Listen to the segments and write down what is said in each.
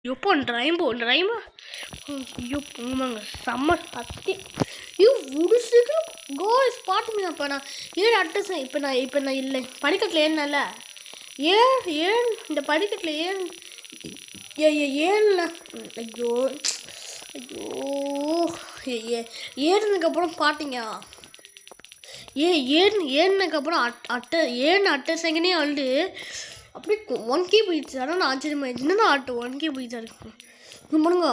எப்போ ரைமா ஐயோ போமாங்க செம்ம சத்தி ஐயோ ஒரு சீக்கிரம் கோஸ் பாட்டுங்க. இப்போ நான் ஏன் அட்ரஸ் இப்போ நான் இல்லை படிக்கட்டில் ஏறினால ஏன் இந்த படிக்கட்டில் ஏன்ல ஐயோ ஐயோ ஏறினதுக்கப்புறம் பாட்டிங்க ஏறினதுக்கப்புறம் அட்டை செகண்டே வந்து அப்படியே 1K போயிடுச்சு. ஆனால் நான் ஆச்சரியமாயிடுச்சு, என்னடா 1K போயிடுச்சா இருக்கும் பண்ணுங்க.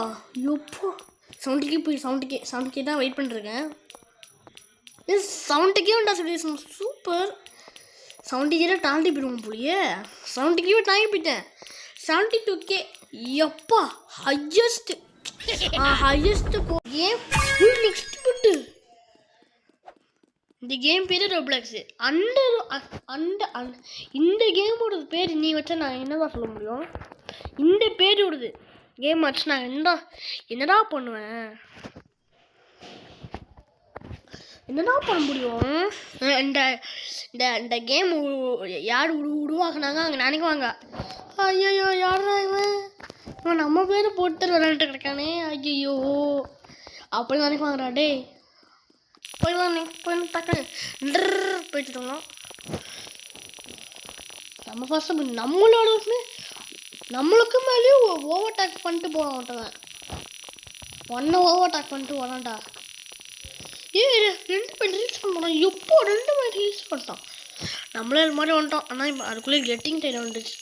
எப்போ 70K தான் வெயிட் பண்ணிருக்கேன். 70K உண்டா சொல்லி சூப்பர். 70K தாண்டி போயிடுவோம் போலியே. 70K தாண்டி போயிட்டேன். 72K எப்பா ஹையஸ்ட் கேம். நெக்ஸ்ட் பட்டு இந்த கேம் பேர் ரோப்ளாக்ஸ். இந்த கேமோட பேர் நீ வச்சா நான் என்னதான் சொல்ல முடியும்? இந்த பேரோடது கேம் வச்சு நான் என்னடா பண்ணுவேன்? என்னடா பண்ண முடியும்? இந்த கேம் யார் உருவாக்குனாங்க அங்கே நினைக்குவாங்க, ஐயோ யாரா இவன் நம்ம பேர் போட்டு விளையாண்டு கிடக்கானே, ஐயோ அப்படி நினைக்குவாங்கடா. டே போயிடலாம் டக்குன்னு போயிட்டுருக்கோம். நம்ம ஃபர்ஸ்ட் நம்மளுக்கு மேலேயும் ஓவர் டேக் பண்ணிட்டு போக மாட்டேன். ஓவர் டேக் பண்ணிட்டு வரான்டா. ரெண்டு பேர் ரீச் பண்ணோம். எப்போ 2 பேர் ரீச் பண்ணிட்டோம். நம்மளே இது மாதிரி வந்துட்டோம். ஆனால் இப்போ அதுக்குள்ளே கெட்டிங் டைம் வந்துடுச்சு.